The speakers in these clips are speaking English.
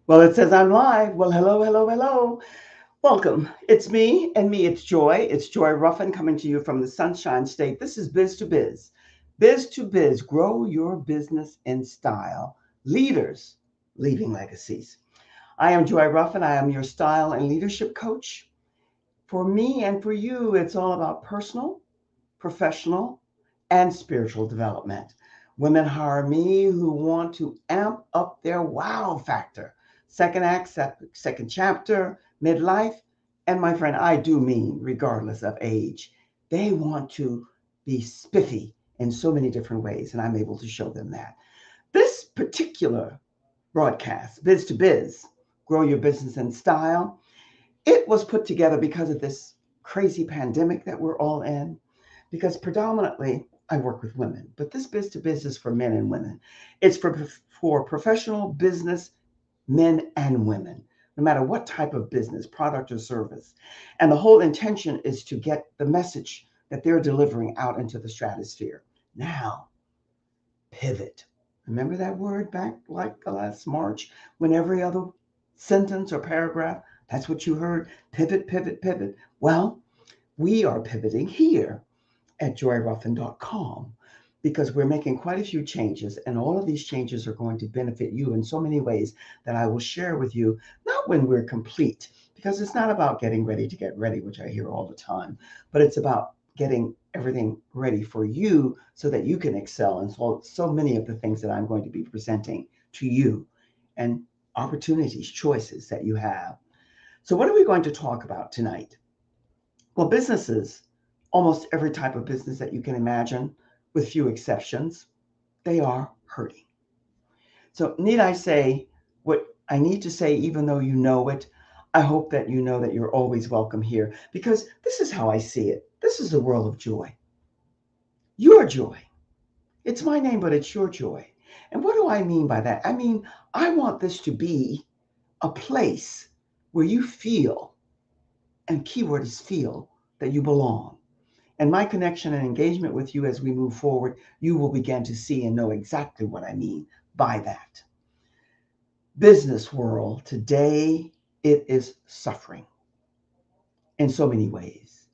Well, it says I'm live. Well, hello, hello, hello. Welcome. It's me, and me, it's Joy. It's Joy Ruffen coming to you from the Sunshine State. This is Biz to Biz. Biz to Biz, grow your business in style. Leaders leaving legacies. I am Joy Ruffen. I am your style and leadership coach. For me and for you, it's all about personal, professional, and spiritual development. Women hire me who want to amp up their wow factor. Second act, second chapter, midlife, and my friend, I do mean regardless of age. They want to be spiffy in so many different ways, and I'm able to show them that. This particular broadcast, Biz to Biz, Grow Your Business in Style, it was put together because of this crazy pandemic that we're all in, because predominantly I work with women, but this biz to biz is for men and women. It's for professional business men and women, no matter what type of business, product, or service. And the whole intention is to get the message that they're delivering out into the stratosphere. Now, pivot. Remember that word back like last March when every other sentence or paragraph, that's what you heard, pivot, pivot, pivot. Well, we are pivoting here at joyruffin.com because we're making quite a few changes, and all of these changes are going to benefit you in so many ways that I will share with you, not when we're complete, because it's not about getting ready to get ready, which I hear all the time, but it's about getting everything ready for you so that you can excel in so many of the things that I'm going to be presenting to you, and opportunities, choices that you have. So, what are we going to talk about tonight? Well, businesses, almost every type of business that you can imagine, with few exceptions, they are hurting. So, need I say what I need to say, even though you know it? I hope that you know that you're always welcome here because this is how I see it. This is the world of joy. Your joy. It's my name, but it's your joy. And what do I mean by that? I mean, I want this to be a place where you feel, and keyword is feel, that you belong. And my connection and engagement with you as we move forward, you will begin to see and know exactly what I mean by that. Business world today, it is suffering in so many ways.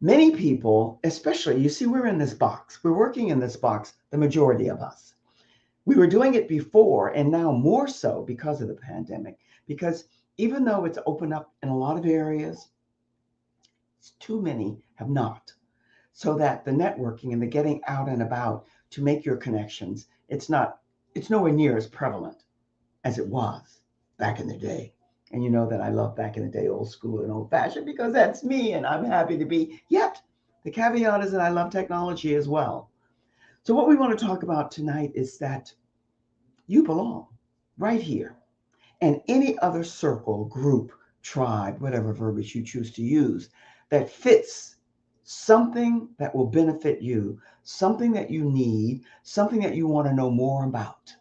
Many people, especially, you see, we're in this box. We're working in this box, the majority of us. We were doing it before, and now more so because of the pandemic. Because even though it's opened up in a lot of areas, too many have not. So that the networking and the getting out and about to make your connections, it's nowhere near as prevalent as it was back in the day. And you know that I love back in the day, old school and old fashioned, because that's me and I'm happy to be. Yet the caveat is that I love technology as well. So what we want to talk about tonight is that you belong right here, and any other circle, group, tribe, whatever verbiage you choose to use, that fits something that will benefit you, something that you need, something that you want to know more about.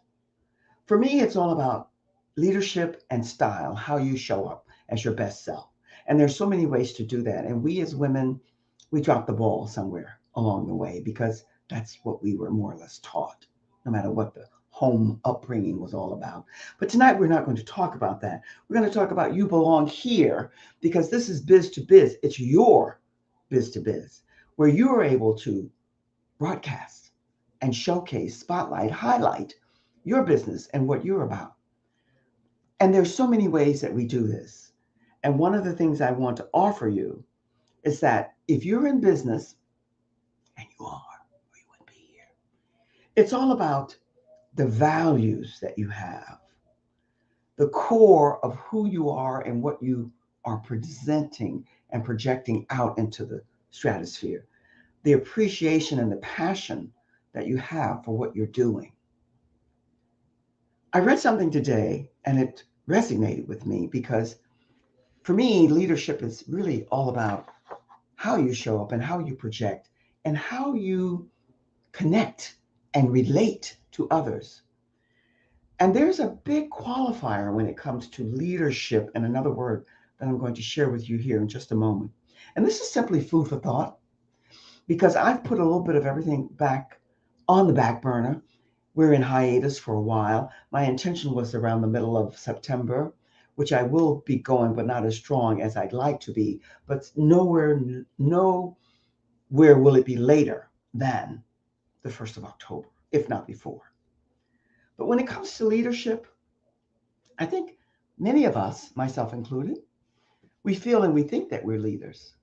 For me, it's all about leadership and style, how you show up as your best self. And there's so many ways to do that. And we as women, we drop the ball somewhere along the way because that's what we were more or less taught, no matter what the home upbringing was all about. But tonight we're not going to talk about that. We're going to talk about you belong here because this is biz to biz. It's your biz to biz where you are able to broadcast and showcase, spotlight, highlight your business and what you're about. And there's so many ways that we do this. And one of the things I want to offer you is that if you're in business, and you are, or you wouldn't be here, it's all about the values that you have, the core of who you are and what you are presenting and projecting out into the stratosphere, the appreciation and the passion that you have for what you're doing. I read something today and it resonated with me because for me, leadership is really all about how you show up and how you project and how you connect and relate to others. And there's a big qualifier when it comes to leadership, and another word that I'm going to share with you here in just a moment. And this is simply food for thought because I've put a little bit of everything back on the back burner We're in hiatus for a while. My intention was around the middle of September, which I will be going, but not as strong as I'd like to be. But nowhere will it be later than the 1st of October, if not before. But when it comes to leadership, I think many of us, myself included, we feel and we think that we're leaders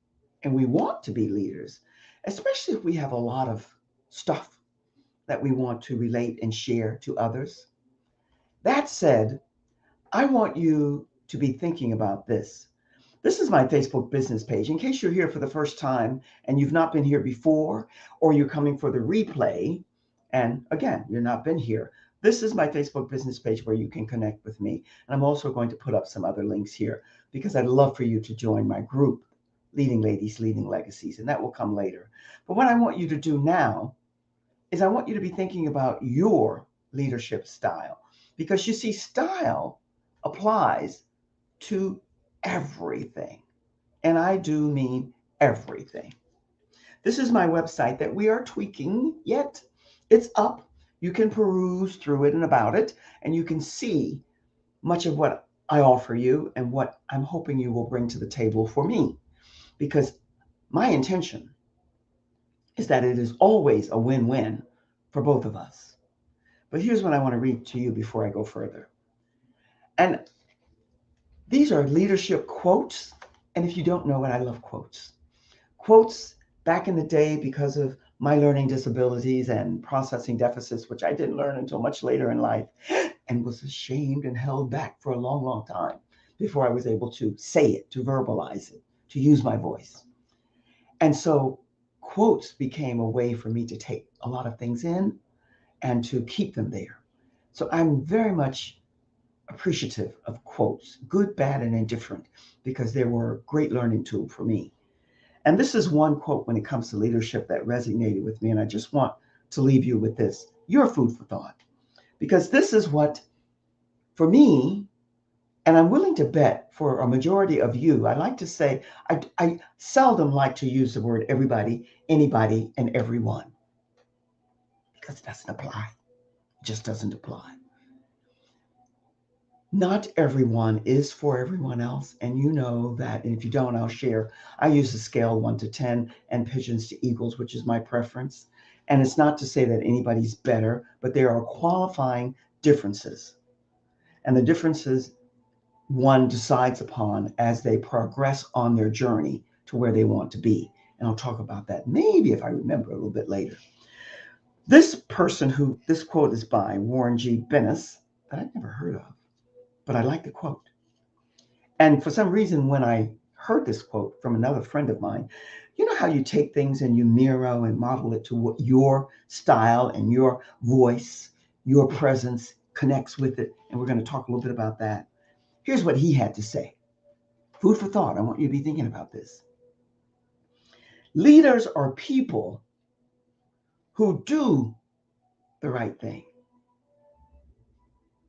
and we want to be leaders, especially if we have a lot of stuff that we want to relate and share to others. That said, I want you to be thinking about this. This is my Facebook business page. In case you're here for the first time and you've not been here before, or you're coming for the replay, and again, you've not been here, this is my Facebook business page where you can connect with me. And I'm also going to put up some other links here because I'd love for you to join my group, Leading Ladies, Leading Legacies, and that will come later. But what I want you to do now is I want you to be thinking about your leadership style, because you see, style applies to everything. And I do mean everything. This is my website that we are tweaking, yet it's up. You can peruse through it and about it, and you can see much of what I offer you and what I'm hoping you will bring to the table for me. Because my intention is that it is always a win-win for both of us. But here's what I want to read to you before I go further. And these are leadership quotes. And if you don't know it, I love quotes. Quotes back in the day, because of my learning disabilities and processing deficits, which I didn't learn until much later in life and was ashamed and held back for a long, long time before I was able to say it, to verbalize it, to use my voice. And so quotes became a way for me to take a lot of things in and to keep them there. So I'm very much appreciative of quotes, good, bad, and indifferent, because they were a great learning tool for me. And this is one quote when it comes to leadership that resonated with me. And I just want to leave you with this, your food for thought, because this is what, for me, and I'm willing to bet for a majority of you, I like to say, I seldom like to use the word everybody, anybody, and everyone, because it doesn't apply. It just doesn't apply. Not everyone is for everyone else. And you know that. And if you don't, I'll share. I use the scale 1 to 10 and pigeons to eagles, which is my preference. And it's not to say that anybody's better, but there are qualifying differences. And the differences one decides upon as they progress on their journey to where they want to be. And I'll talk about that maybe if I remember a little bit later. This quote is by Warren G. Bennis, that I'd never heard of, but I like the quote. And for some reason, when I heard this quote from another friend of mine, you know how you take things and you mirror and model it to what your style and your voice, your presence connects with it. And we're going to talk a little bit about that. Here's what he had to say. Food for thought. I want you to be thinking about this. Leaders are people who do the right thing.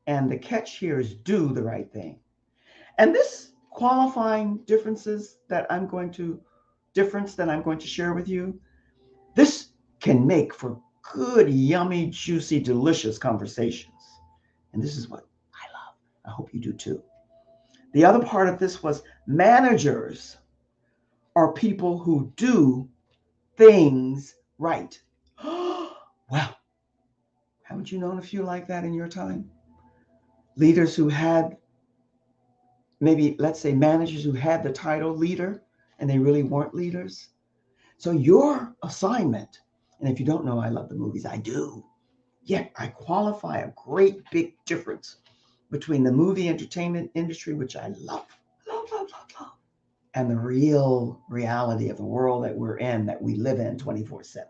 And the catch here is do the right thing. And this qualifying difference that I'm going to share with you, this can make for good, yummy, juicy, delicious conversations. And this is what I love. I hope you do too. The other part of this was managers are people who do things right. Well, haven't you known a few like that in your time? Leaders who had, maybe let's say managers who had the title leader and they really weren't leaders. So your assignment, and if you don't know, I love the movies, I do. Yet I qualify a great big difference between the movie entertainment industry, which I love, and the real reality of the world that we're in, that we live in 24/7.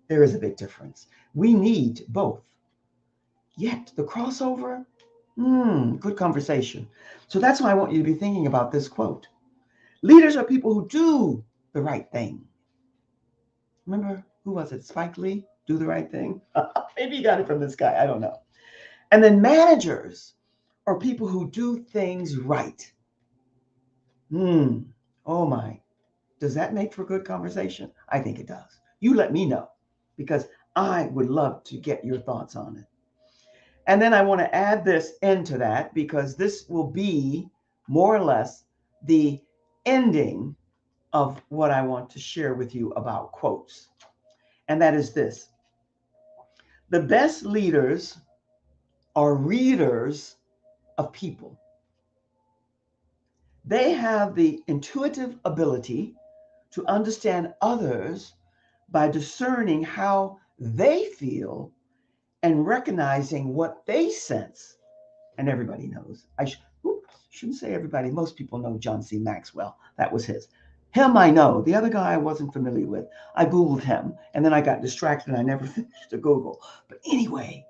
There is a big difference. We need both. Yet the crossover, good conversation. So that's why I want you to be thinking about this quote. Leaders are people who do the right thing. Remember, who was it? Spike Lee? Do the right thing? Maybe you got it from this guy. I don't know. And then managers are people who do things right. Oh my. Does that make for good conversation? I think it does. You let me know, because I would love to get your thoughts on it. And then I want to add this into that because this will be more or less the ending of what I want to share with you about quotes. And that is this: the best leaders are readers of people. They have the intuitive ability to understand others by discerning how they feel and recognizing what they sense. And everybody knows. Shouldn't say everybody. Most people know John C. Maxwell. That was his. Him I know. The other guy I wasn't familiar with. I Googled him and then I got distracted and I never finished the Google. But anyway,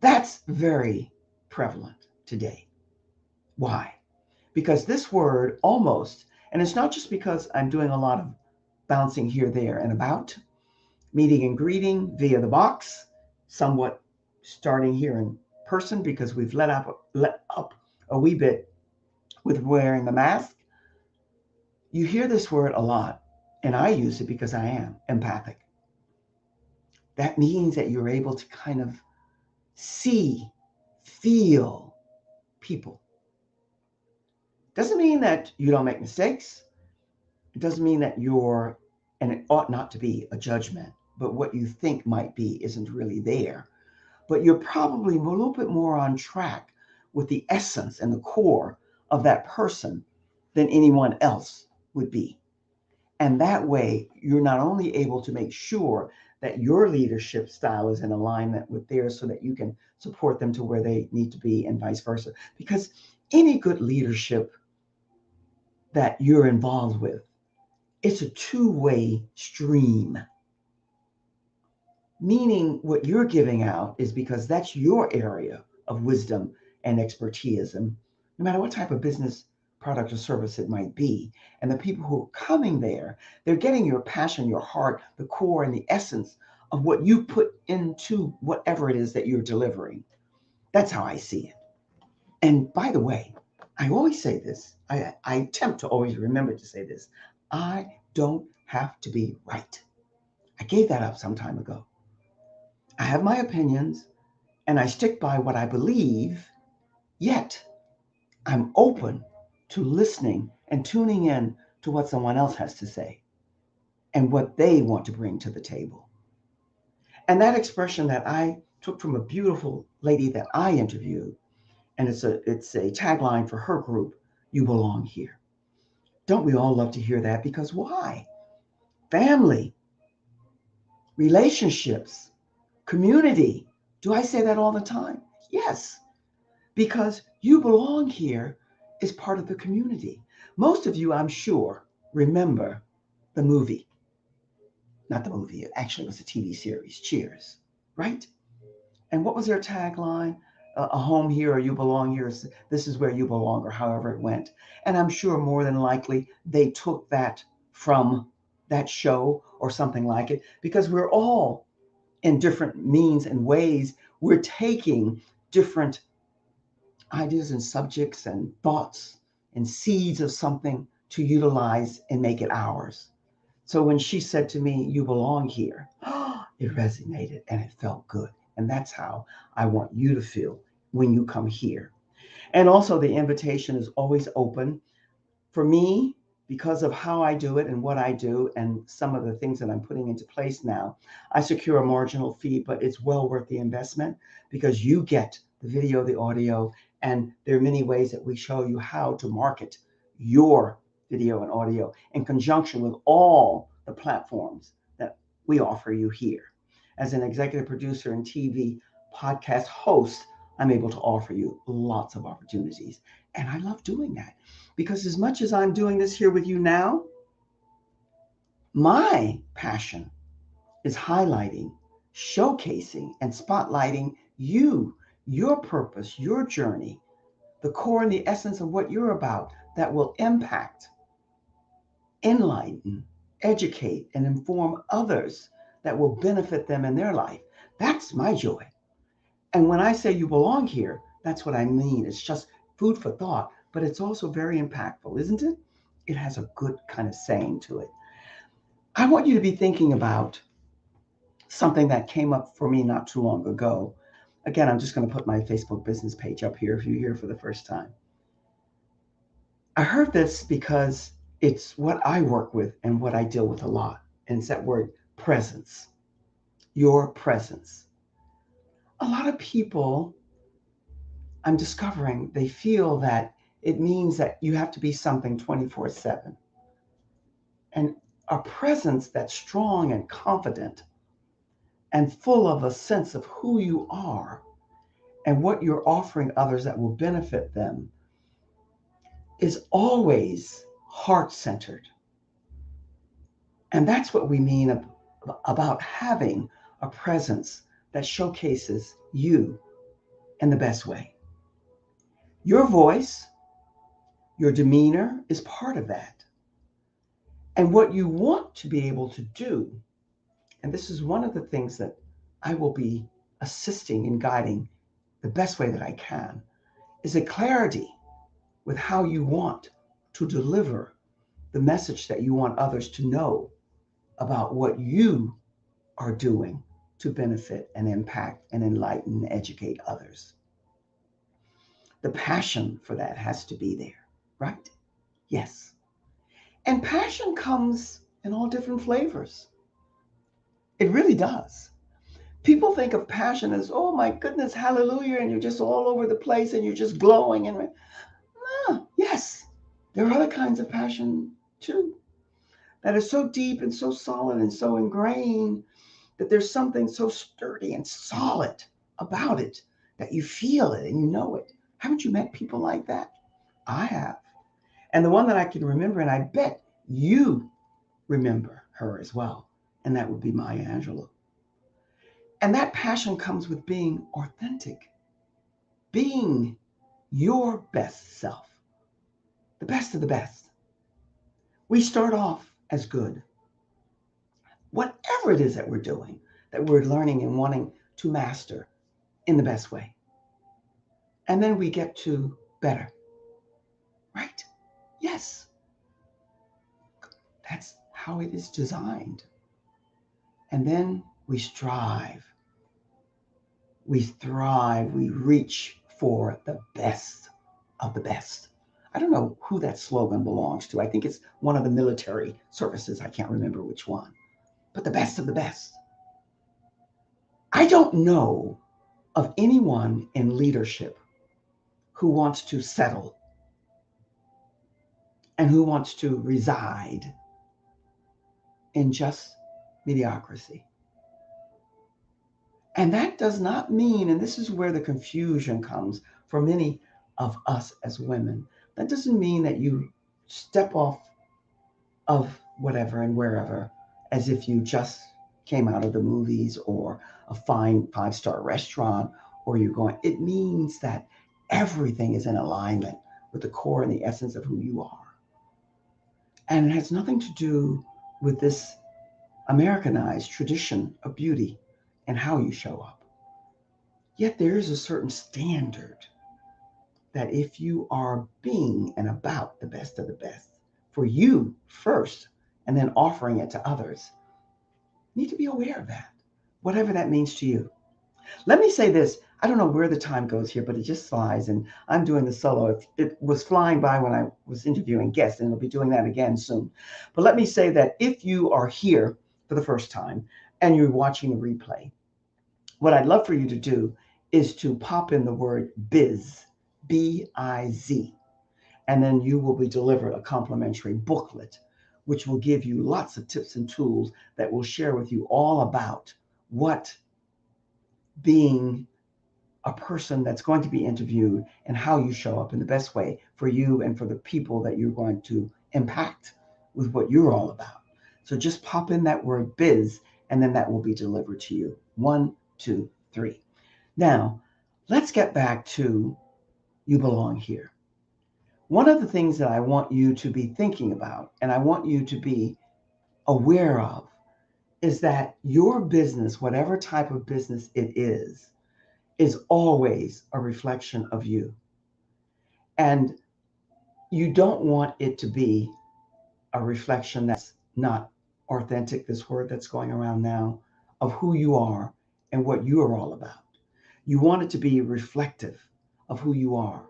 that's very prevalent today. Why? Because this word almost, and it's not just because I'm doing a lot of bouncing here, there, and about, meeting and greeting via the box, somewhat starting here in person because we've let up a wee bit with wearing the mask. You hear this word a lot, and I use it because I am empathic. That means that you're able to kind of see, feel people. Doesn't mean that you don't make mistakes. It doesn't mean that you're, and it ought not to be a judgment, but what you think might be isn't really there. But you're probably a little bit more on track with the essence and the core of that person than anyone else would be. And that way, you're not only able to make sure that your leadership style is in alignment with theirs so that you can support them to where they need to be and vice versa. Because any good leadership that you're involved with, it's a two-way stream. Meaning what you're giving out is because that's your area of wisdom and expertise, and no matter what type of business, product, or service it might be. And the people who are coming there, they're getting your passion, your heart, the core, and the essence of what you put into whatever it is that you're delivering. That's how I see it. And by the way, I always say this, I attempt to always remember to say this: I don't have to be right. I gave that up some time ago. I have my opinions and I stick by what I believe, yet I'm open to listening and tuning in to what someone else has to say and what they want to bring to the table. And that expression that I took from a beautiful lady that I interviewed, and it's a tagline for her group: "You belong here." Don't we all love to hear that? Because why? Family, relationships, community. Do I say that all the time? Yes, because you belong here is part of the community. Most of you, I'm sure, remember the movie. Not the movie, it actually was a TV series, Cheers, right? And what was their tagline? A home here, or you belong here. This is where you belong, or however it went. And I'm sure more than likely they took that from that show or something like it, because we're all in different means and ways. We're taking different ideas and subjects and thoughts and seeds of something to utilize and make it ours. So when she said to me, "You belong here," it resonated and it felt good. And that's how I want you to feel when you come here. And also, the invitation is always open. For me, because of how I do it and what I do and some of the things that I'm putting into place now, I secure a marginal fee, but it's well worth the investment because you get the video, the audio, and there are many ways that we show you how to market your video and audio in conjunction with all the platforms that we offer you here. As an executive producer and TV podcast host, I'm able to offer you lots of opportunities. And I love doing that because as much as I'm doing this here with you now, my passion is highlighting, showcasing, and spotlighting you, your purpose, your journey, the core and the essence of what you're about that will impact, enlighten, educate, and inform others that will benefit them in their life. That's my joy. And when I say you belong here, that's what I mean. It's just food for thought, but it's also very impactful, isn't it? It has a good kind of saying to it. I want you to be thinking about something that came up for me not too long ago. Again, I'm just going to put my Facebook business page up here if you're here for the first time. I heard this because it's what I work with and what I deal with a lot. And it's that word presence, your presence. A lot of people, I'm discovering, they feel that it means that you have to be something 24/7. And a presence that's strong and confident and full of a sense of who you are and what you're offering others that will benefit them is always heart centered. And that's what we mean about having a presence that showcases you in the best way. Your voice, your demeanor is part of that. And what you want to be able to do, and this is one of the things that I will be assisting and guiding the best way that I can, is a clarity with how you want to deliver the message that you want others to know about what you are doing to benefit and impact and enlighten and educate others. The passion for that has to be there, right? Yes. And passion comes in all different flavors. It really does. People think of passion as, oh my goodness, hallelujah, and you're just all over the place and you're just glowing. And yes, there are other kinds of passion too that are so deep and so solid and so ingrained that there's something so sturdy and solid about it that you feel it and you know it. Haven't you met people like that? I have. And the one that I can remember, and I bet you remember her as well, and that would be Maya Angelou. And that passion comes with being authentic, being your best self, the best of the best. We start off as good. Whatever it is that we're doing, that we're learning and wanting to master in the best way. And then we get to better, right? Yes, that's how it is designed. And then we strive, we thrive, we reach for the best of the best. I don't know who that slogan belongs to. I think it's one of the military services. I can't remember which one, but the best of the best. I don't know of anyone in leadership who wants to settle and who wants to reside in just mediocrity. And that does not mean, and this is where the confusion comes for many of us as women, that doesn't mean that you step off of whatever and wherever as if you just came out of the movies or a fine five-star restaurant or you're going. It means that everything is in alignment with the core and the essence of who you are. And it has nothing to do with this Americanized tradition of beauty and how you show up. Yet there is a certain standard that if you are being and about the best of the best for you first and then offering it to others, you need to be aware of that, whatever that means to you. Let me say this. I don't know where the time goes here, but it just flies, and I'm doing the solo. It was flying by when I was interviewing guests, and I'll be doing that again soon. But let me say that if you are here for the first time and you're watching the replay, what I'd love for you to do is to pop in the word biz, B-I-Z, and then you will be delivered a complimentary booklet, which will give you lots of tips and tools that will share with you all about what being a person that's going to be interviewed and how you show up in the best way for you and for the people that you're going to impact with what you're all about. So just pop in that word biz, and then that will be delivered to you. 1, 2, 3. Now, let's get back to you belong here. One of the things that I want you to be thinking about, and I want you to be aware of, is that your business, whatever type of business it is always a reflection of you. And you don't want it to be a reflection that's not authentic, this word that's going around now, of who you are and what you are all about. You want it to be reflective of who you are.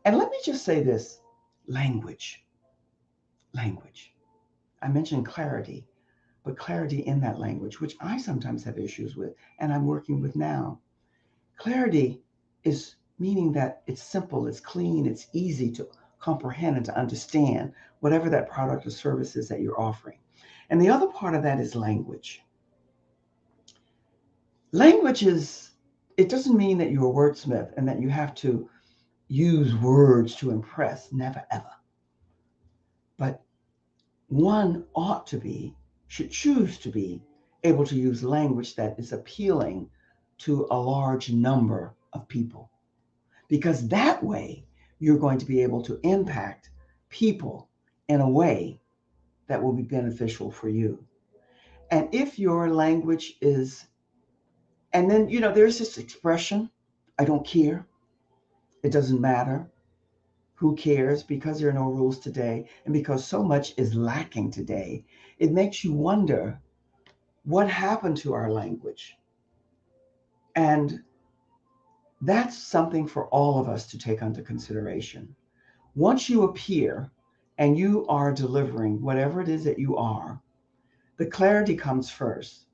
And let me just say this, language. Language. I mentioned clarity, but clarity in that language, which I sometimes have issues with and I'm working with now. Clarity is meaning that it's simple, it's clean, it's easy to comprehend and to understand whatever that product or service is that you're offering. And the other part of that is language. Language is, it doesn't mean that you're a wordsmith and that you have to use words to impress, never ever. But one ought to be, should choose to be able to use language that is appealing to a large number of people. Because that way you're going to be able to impact people in a way that will be beneficial for you. And if your language is, and then, there's this expression, I don't care, it doesn't matter. Who cares? Because there are no rules today, and because so much is lacking today, it makes you wonder what happened to our language. And that's something for all of us to take under consideration. Once you appear and you are delivering whatever it is that you are, the clarity comes first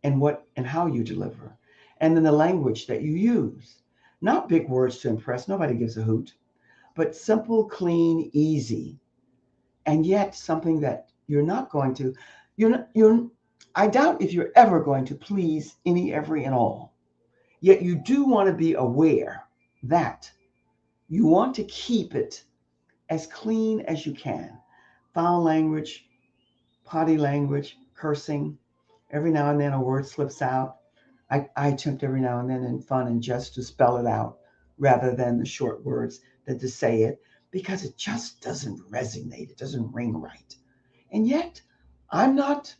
in what and how you deliver, and then the language that you use. Not big words to impress, nobody gives a hoot, but simple, clean, easy, and yet something that you're not going to, I doubt if you're ever going to please any, every, and all. Yet you do want to be aware that you want to keep it as clean as you can. Foul language, potty language, cursing. Every now and then a word slips out. I attempt every now and then in fun and jest to spell it out rather than the short words than to say it, because it just doesn't resonate. It doesn't ring right. And yet, I'm not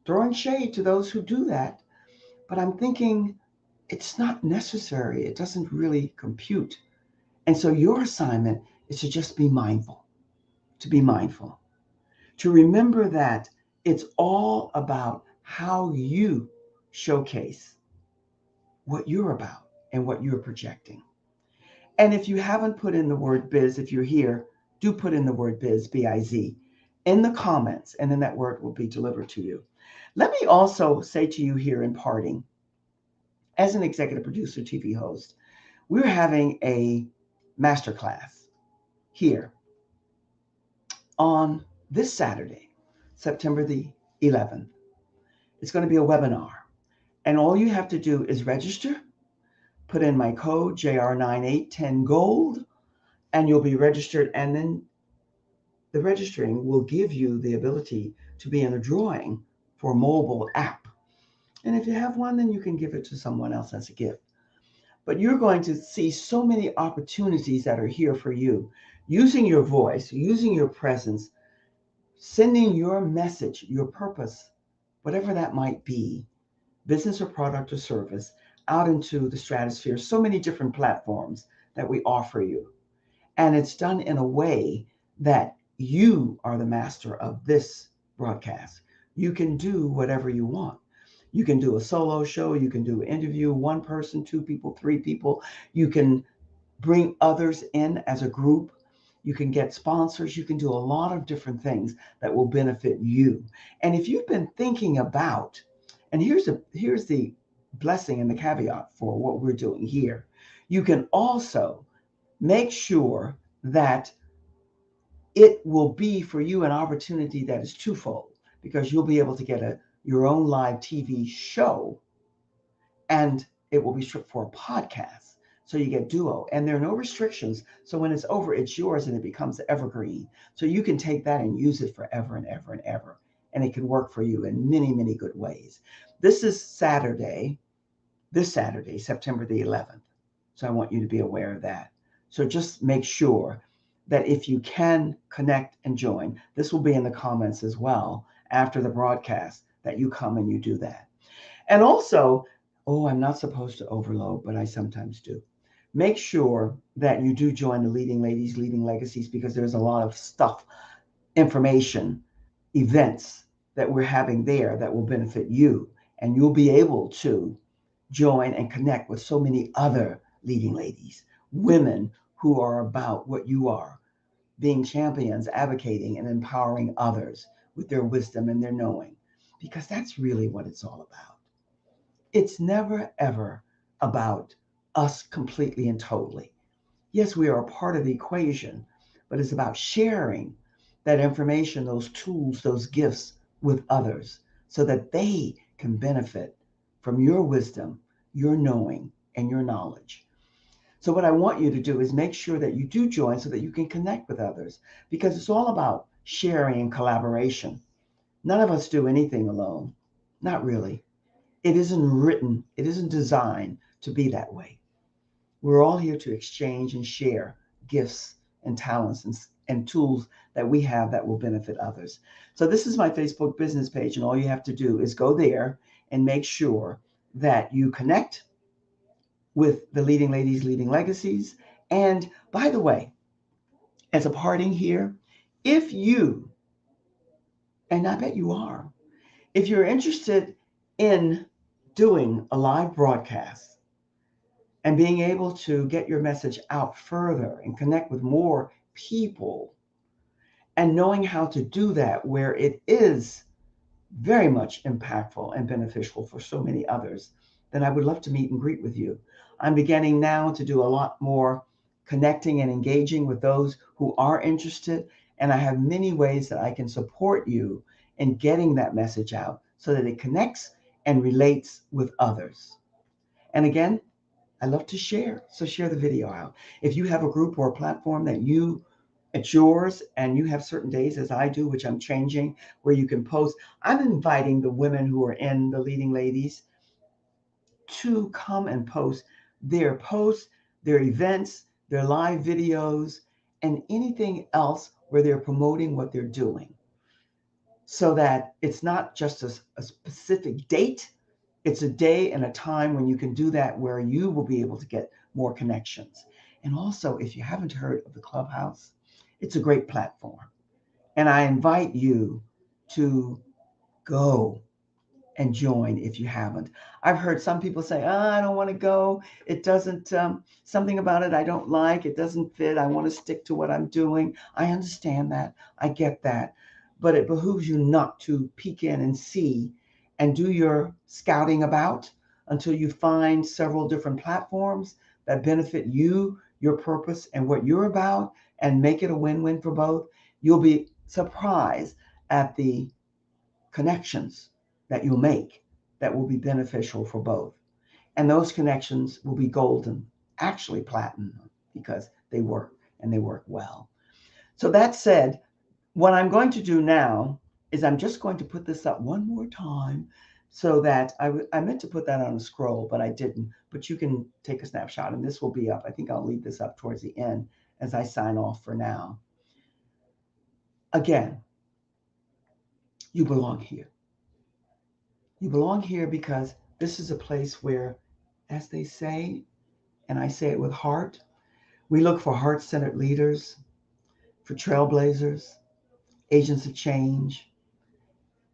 throwing shade to those who do that, but I'm thinking it's not necessary. It doesn't really compute. And so your assignment is to just be mindful, to be mindful, to remember that it's all about how you showcase what you're about and what you're projecting. And if you haven't put in the word biz, if you're here, do put in the word biz, B-I-Z, in the comments, and then that word will be delivered to you. Let me also say to you here in parting, as an executive producer, TV host, we're having a masterclass here on this Saturday, September the 11th. It's going to be a webinar. And all you have to do is register, put in my code JR9810GOLD, and you'll be registered. And then the registering will give you the ability to be in a drawing for a mobile app. And if you have one, then you can give it to someone else as a gift. But you're going to see so many opportunities that are here for you, using your voice, using your presence, sending your message, your purpose, whatever that might be, business or product or service, out into the stratosphere. So many different platforms that we offer you. And it's done in a way that you are the master of this broadcast. You can do whatever you want. You can do a solo show. You can do an interview, one person, two people, three people. You can bring others in as a group. You can get sponsors. You can do a lot of different things that will benefit you. And if you've been thinking about, and here's the blessing and the caveat for what we're doing here, you can also make sure that it will be for you an opportunity that is twofold, because you'll be able to get your own live TV show, and it will be stripped for a podcast. So you get duo, and there are no restrictions. So when it's over, it's yours and it becomes evergreen. So you can take that and use it forever and ever and ever. And it can work for you in many, many good ways. This is this Saturday, September the 11th. So I want you to be aware of that. So just make sure that if you can connect and join, this will be in the comments as well after the broadcast, that you come and you do that. And also, I'm not supposed to overload, but I sometimes do. Make sure that you do join the Leading Ladies, Leading Legacies, because there's a lot of stuff, information, events that we're having there that will benefit you. And you'll be able to join and connect with so many other leading ladies, women who are about what you are, being champions, advocating, and empowering others with their wisdom and their knowing, because that's really what it's all about. It's never, ever about us completely and totally. Yes, we are a part of the equation, but it's about sharing that information, those tools, those gifts with others so that they can benefit from your wisdom, your knowing, and your knowledge. So, what I want you to do is make sure that you do join so that you can connect with others, because it's all about sharing and collaboration. None of us do anything alone. Not really. It isn't written, it isn't designed to be that way. We're all here to exchange and share gifts and talents and tools that we have that will benefit others. So, this is my Facebook business page, and all you have to do is go there and make sure that you connect with the leading ladies, leading legacies. And by the way, as a parting here, if you, and I bet you are, if you're interested in doing a live broadcast and being able to get your message out further and connect with more people, and knowing how to do that where it is very much impactful and beneficial for so many others, then I would love to meet and greet with you. I'm beginning now to do a lot more connecting and engaging with those who are interested, and I have many ways that I can support you in getting that message out so that it connects and relates with others. And again, I love to share, so share the video out. If you have a group or a platform that it's yours and you have certain days, as I do, which I'm changing, where you can post, I'm inviting the women who are in the leading ladies to come and posts, their events, their live videos, and anything else where they're promoting what they're doing, so that it's not just a specific date. It's a day and a time when you can do that where you will be able to get more connections. And also, if you haven't heard of the Clubhouse, it's a great platform. And I invite you to go and join if you haven't. I've heard some people say, I don't want to go. It doesn't, something about it I don't like. It doesn't fit. I want to stick to what I'm doing. I understand that. I get that. But it behooves you not to peek in and see and do your scouting about until you find several different platforms that benefit you, your purpose, and what you're about, and make it a win-win for both. You'll be surprised at the connections that you'll make that will be beneficial for both. And those connections will be golden, actually platinum, because they work and they work well. So that said, what I'm going to do now is I'm just going to put this up one more time so that I meant to put that on a scroll, but I didn't. But you can take a snapshot and this will be up. I think I'll leave this up towards the end as I sign off for now. Again, you belong here. You belong here because this is a place where, as they say, and I say it with heart, we look for heart-centered leaders, for trailblazers, agents of change,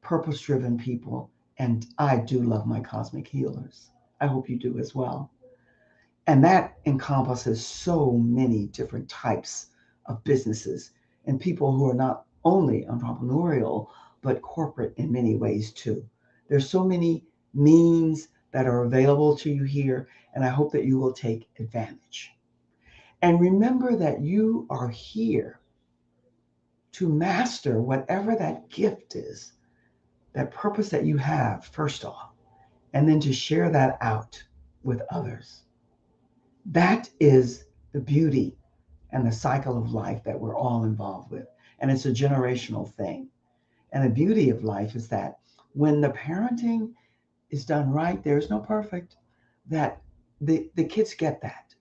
purpose-driven people, and I do love my cosmic healers. I hope you do as well. And that encompasses so many different types of businesses and people who are not only entrepreneurial, but corporate in many ways too. There's so many means that are available to you here, and I hope that you will take advantage. And remember that you are here to master whatever that gift is, that purpose that you have, first off, and then to share that out with others. That is the beauty and the cycle of life that we're all involved with. And it's a generational thing. And the beauty of life is that when the parenting is done right, there's no perfect, that the kids get that.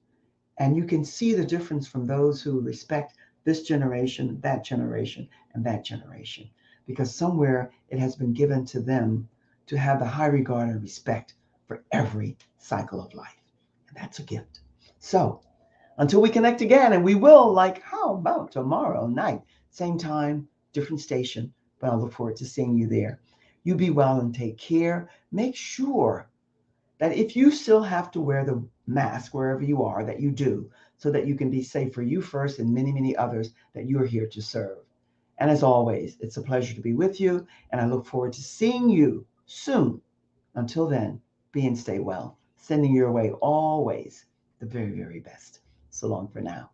And you can see the difference from those who respect this generation, and that generation, because somewhere it has been given to them to have the high regard and respect for every cycle of life. And that's a gift. So until we connect again, and we will, like, how about tomorrow night? Same time, different station, but I look forward to seeing you there. You be well and take care. Make sure that if you still have to wear the mask wherever you are, that you do, so that you can be safe for you first and many, many others that you are here to serve. And as always, it's a pleasure to be with you, and I look forward to seeing you soon. Until then, be and stay well. Sending your way always the very, very best. So long for now.